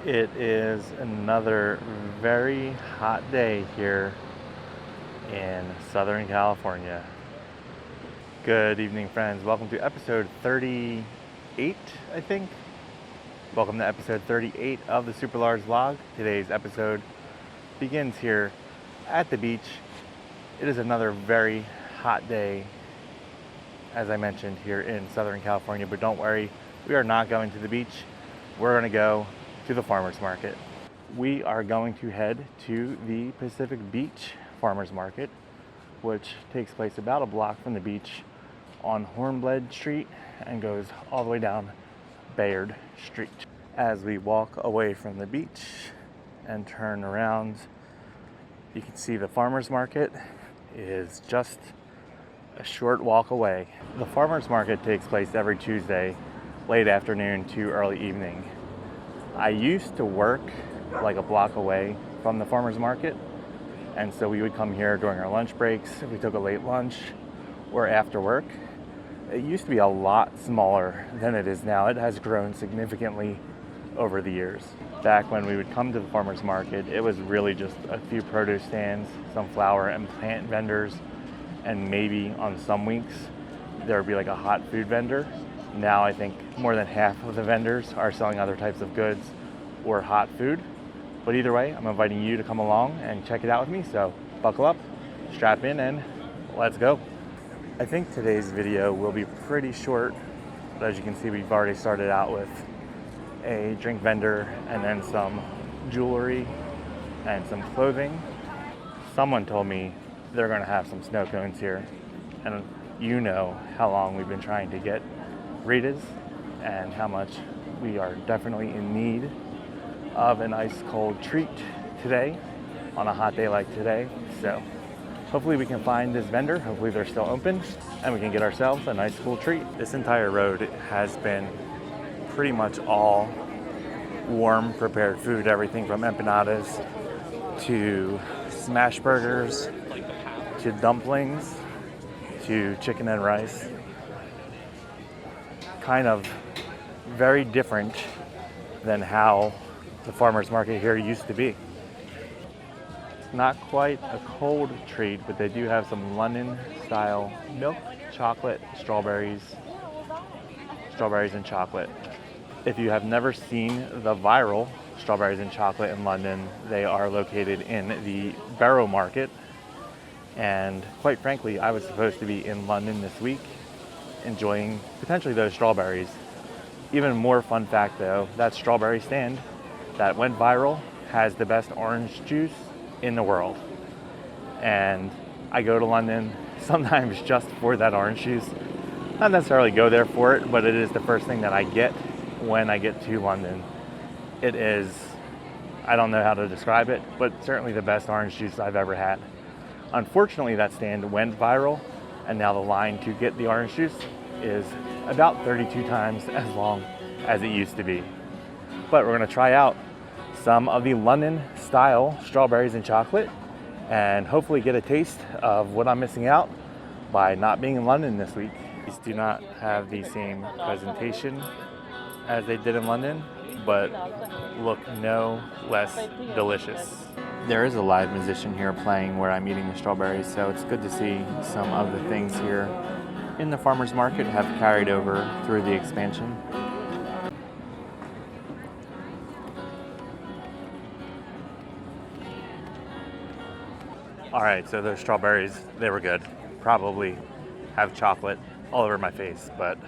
It is another very hot day here in Southern California. Good evening, friends. Welcome to episode 38, I think. Welcome to episode 38 of the SuperLarz vlog. Today's episode begins here at the beach. It is another very hot day, as I mentioned, here in Southern California, but don't worry, we are not going to the beach. We're going to go to the farmers market. We are going to head to the Pacific Beach Farmers Market, which takes place about a block from the beach on Hornblende Street and goes all the way down Bayard Street. As we walk away from the beach and turn around, you can see the farmers market is just a short walk away. The farmers market takes place every Tuesday, late afternoon to early evening. I used to work like a block away from the farmers market, and so we would come here during our lunch breaks if we took a late lunch or after work. It used to be a lot smaller than it is now. It has grown significantly over the years. Back when we would come to the farmers market, it was really just a few produce stands, some flower and plant vendors, and maybe on some weeks there would be like a hot food vendor. Now I think more than half of the vendors are selling other types of goods or hot food. But either way, I'm inviting you to come along and check it out with me. So buckle up, strap in, and let's go. I think today's video will be pretty short, but as you can see, we've already started out with a drink vendor and then some jewelry and some clothing. Someone told me they're gonna have some snow cones here, and you know how long we've been trying to get Rita's and how much we are definitely in need of an ice cold treat today on a hot day like today. So hopefully we can find this vendor, hopefully they're still open, and we can get ourselves a nice cool treat. This entire road has been pretty much all warm prepared food, everything from empanadas to smash burgers to dumplings to chicken and rice. Kind of very different than how the farmers market here used to be. It's not quite a cold treat, but they do have some London style milk, chocolate, strawberries and chocolate. If you have never seen the viral strawberries and chocolate in London, they are located in the Borough Market. And quite frankly, I was supposed to be in London this week enjoying potentially those strawberries. Even more fun fact though, that strawberry stand that went viral has the best orange juice in the world. And I go to London sometimes just for that orange juice. Not necessarily go there for it, but it is the first thing that I get when I get to London. It is, I don't know how to describe it, but certainly the best orange juice I've ever had. Unfortunately, that stand went viral, and now the line to get the orange juice is about 32 times as long as it used to be. But we're gonna try out some of the London style strawberries and chocolate and hopefully get a taste of what I'm missing out by not being in London this week. These do not have the same presentation as they did in London, but look no less delicious. There is a live musician here playing where I'm eating the strawberries, so it's good to see some of the things here in the farmers market have carried over through the expansion. All right, so those strawberries, they were good. Probably have chocolate all over my face, but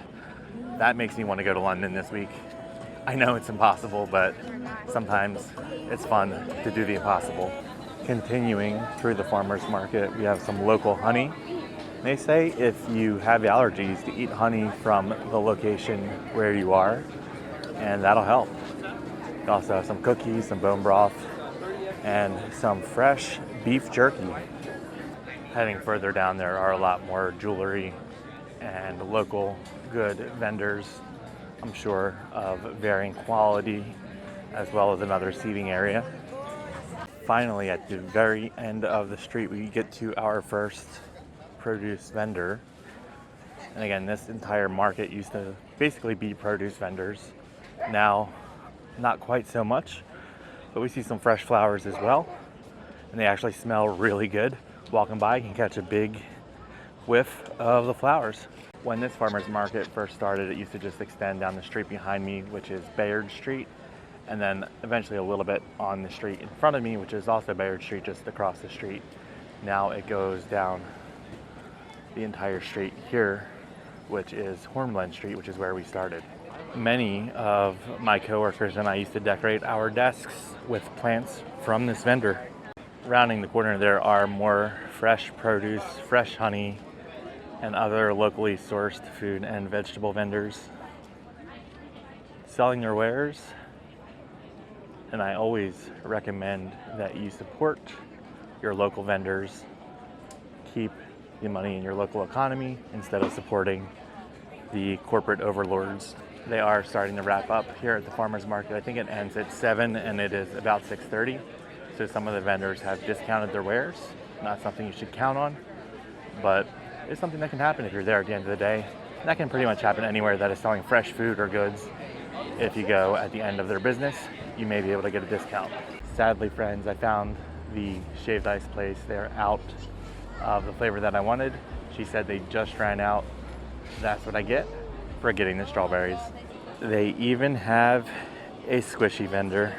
that makes me want to go to London this week. I know it's impossible, but sometimes it's fun to do the impossible. Continuing through the farmers market, we have some local honey. They say if you have allergies to eat honey from the location where you are, and that'll help. We also have some cookies, some bone broth, and some fresh beef jerky. Heading further down, there are a lot more jewelry and local good vendors, I'm sure, of varying quality, as well as another seating area. Finally, at the very end of the street, we get to our first produce vendor. And again, this entire market used to basically be produce vendors. Now, not quite so much. But we see some fresh flowers as well, and they actually smell really good. Walking by, you can catch a big whiff of the flowers. When this farmer's market first started, it used to just extend down the street behind me, which is Bayard Street, and then eventually a little bit on the street in front of me, which is also Bayard Street, just across the street. Now it goes down the entire street here, which is Hornblende Street, which is where we started. Many of my coworkers and I used to decorate our desks with plants from this vendor. Rounding the corner, there are more fresh produce, fresh honey, and other locally sourced food and vegetable vendors selling their wares. And I always recommend that you support your local vendors. Keep the money in your local economy instead of supporting the corporate overlords. They are starting to wrap up here at the farmer's market. I think it ends at 7 and it is about 6:30. So some of the vendors have discounted their wares. Not something you should count on, but it's something that can happen if you're there at the end of the day. And that can pretty much happen anywhere that is selling fresh food or goods. If you go at the end of their business, you may be able to get a discount. Sadly, friends, I found the shaved ice place. They're out of the flavor that I wanted. She said they just ran out. That's what I get for getting the strawberries. They even have a squishy vendor.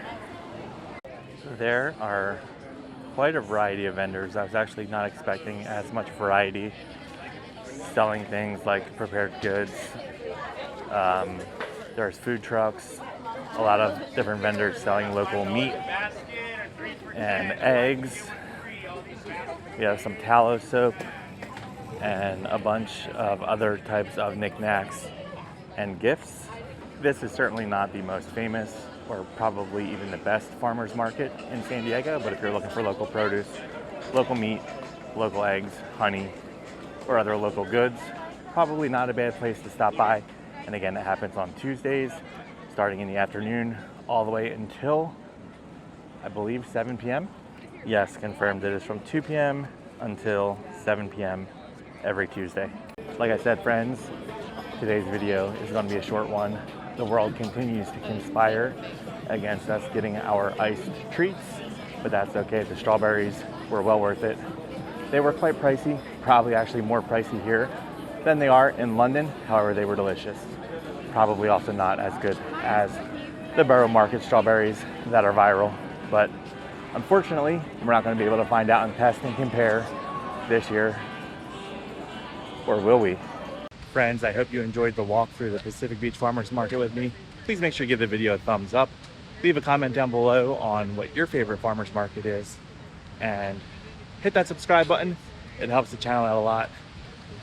There are quite a variety of vendors. I was actually not expecting as much variety, selling things like prepared goods. There's food trucks, a lot of different vendors selling local meat and eggs. We have some tallow soap and a bunch of other types of knickknacks and gifts. This is certainly not the most famous or probably even the best farmer's market in San Diego, but if you're looking for local produce, local meat, local eggs, honey, or other local goods, probably not a bad place to stop by. And again, it happens on Tuesdays, starting in the afternoon all the way until, I believe, 7 p.m. Yes, confirmed. It is from 2 p.m. until 7 p.m. every Tuesday. Like I said, friends, today's video is going to be a short one. The world continues to conspire against us getting our iced treats, but that's okay. The strawberries were well worth it. They were quite pricey, probably actually more pricey here than they are in London. However, they were delicious. Probably also not as good as the Borough Market strawberries that are viral, but unfortunately, we're not going to be able to find out and test and compare this year, or will we? Friends, I hope you enjoyed the walk through the Pacific Beach Farmers Market with me. Please make sure to give the video a thumbs up. Leave a comment down below on what your favorite farmers market is, and hit that subscribe button. It helps the channel out a lot.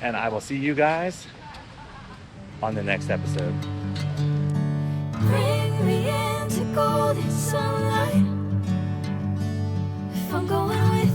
And I will see you guys on the next episode. Bring me into golden sunlight. If I'm going with